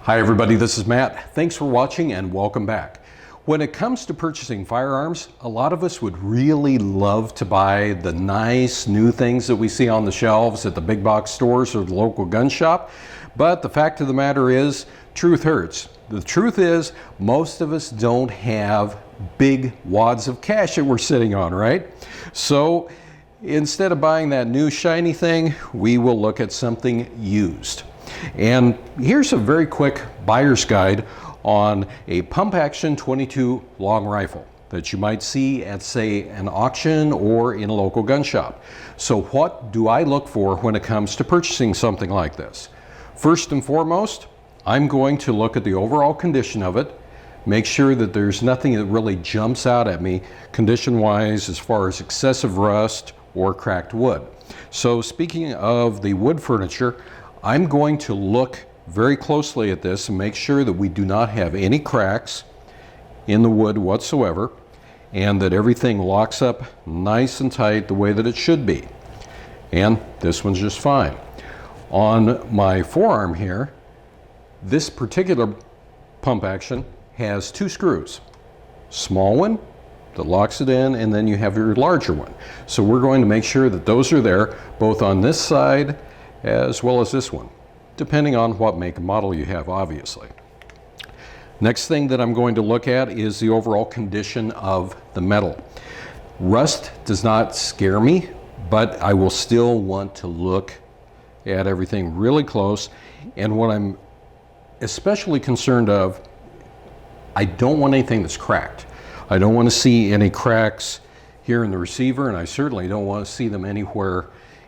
Hi everybody, this is Matt. Thanks for watching and welcome back. When it comes to purchasing firearms, a lot of us would really love to buy the nice new things that we see on the shelves at the big box stores or the local gun shop. But the fact of the matter is, truth hurts. The truth is, most of us don't have big wads of cash that we're sitting on, right? So instead of buying that new shiny thing, we will look at something used. And here's a very quick buyer's guide on a pump action 22 long rifle that you might see at, say, an auction or in a local gun shop. So what do I look for when it comes to purchasing something like this? First and foremost, I'm going to look at the overall condition of it, make sure that there's nothing that really jumps out at me condition-wise as far as excessive rust or cracked wood. So speaking of the wood furniture, I'm going to look very closely at this and make sure that we do not have any cracks in the wood whatsoever, and that everything locks up nice and tight the way that it should be. And this one's just fine. On my forearm here, this particular pump action has two screws. Small one that locks it in, and then you have your larger one. So we're going to make sure that those are there both on this side as well as this one, depending on what make and model you have, obviously. Next thing that I'm going to look at is the overall condition of the metal. Rust does not scare me, but I will still want to look at everything really close. And what I'm especially concerned of, I don't want anything that's cracked. I don't want to see any cracks here in the receiver, and I certainly don't want to see them anywhere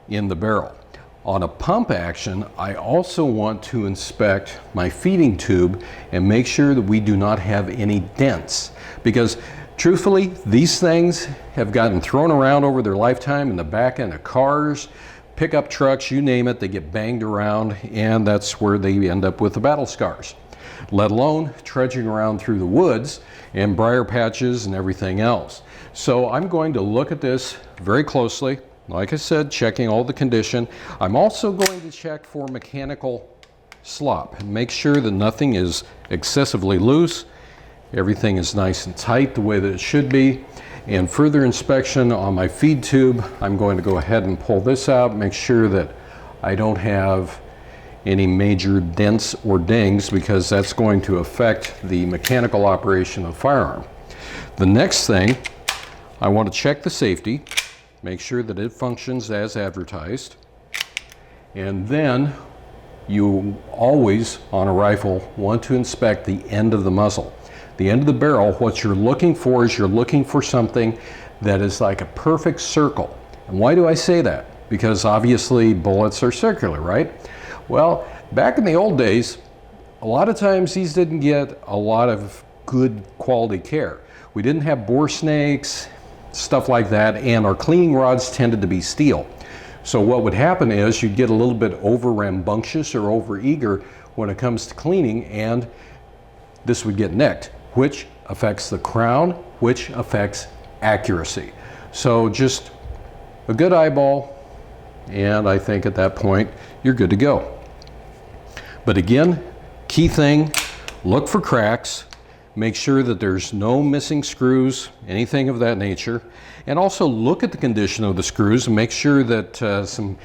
in the barrel. On a pump action, I also want to inspect my feeding tube and make sure that we do not have any dents, because truthfully, these things have gotten thrown around over their lifetime in the back end of cars, pickup trucks, you name it. They get banged around, and that's where they end up with the battle scars, let alone trudging around through the woods and briar patches and everything else. So I'm going to look at this very closely. Like I said, checking all the condition. I'm also going to check for mechanical slop and make sure that nothing is excessively loose. Everything is nice and tight the way that it should be. And further inspection on my feed tube, I'm going to go ahead and pull this out, make sure that I don't have any major dents or dings, because that's going to affect the mechanical operation of the firearm. The next thing, I want to check the safety. Make sure that it functions as advertised. And then you always, on a rifle, want to inspect the end of the muzzle. The end of the barrel, what you're looking for is you're looking for something that is like a perfect circle. And why do I say that? Because obviously bullets are circular, right? Well, back in the old days, a lot of times these didn't get a lot of good quality care. We didn't have bore snakes, stuff like that, and our cleaning rods tended to be steel. So what would happen is you'd get a little bit over rambunctious or over eager when it comes to cleaning, and this would get nicked, which affects the crown, which affects accuracy. So just a good eyeball, and I think at that point you're good to go. But again, key thing, look for cracks. Make sure that there's no missing screws, anything of that nature. And also look at the condition of the screws and make sure that some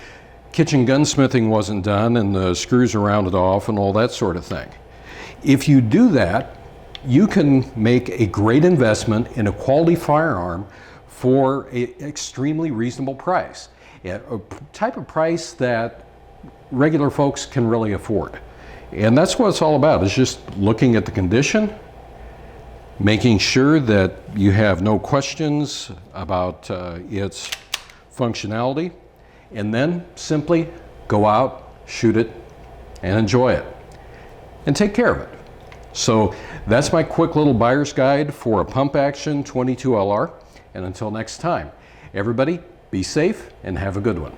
kitchen gunsmithing wasn't done and the screws are rounded off and all that sort of thing. If you do that, you can make a great investment in a quality firearm for an extremely reasonable price. A type of price that regular folks can really afford. And that's what it's all about, is just looking at the condition, making sure that you have no questions about its functionality, and then simply go out, shoot it, and enjoy it, and take care of it. So that's my quick little buyer's guide for a pump action 22 LR, and until next time, everybody be safe and have a good one.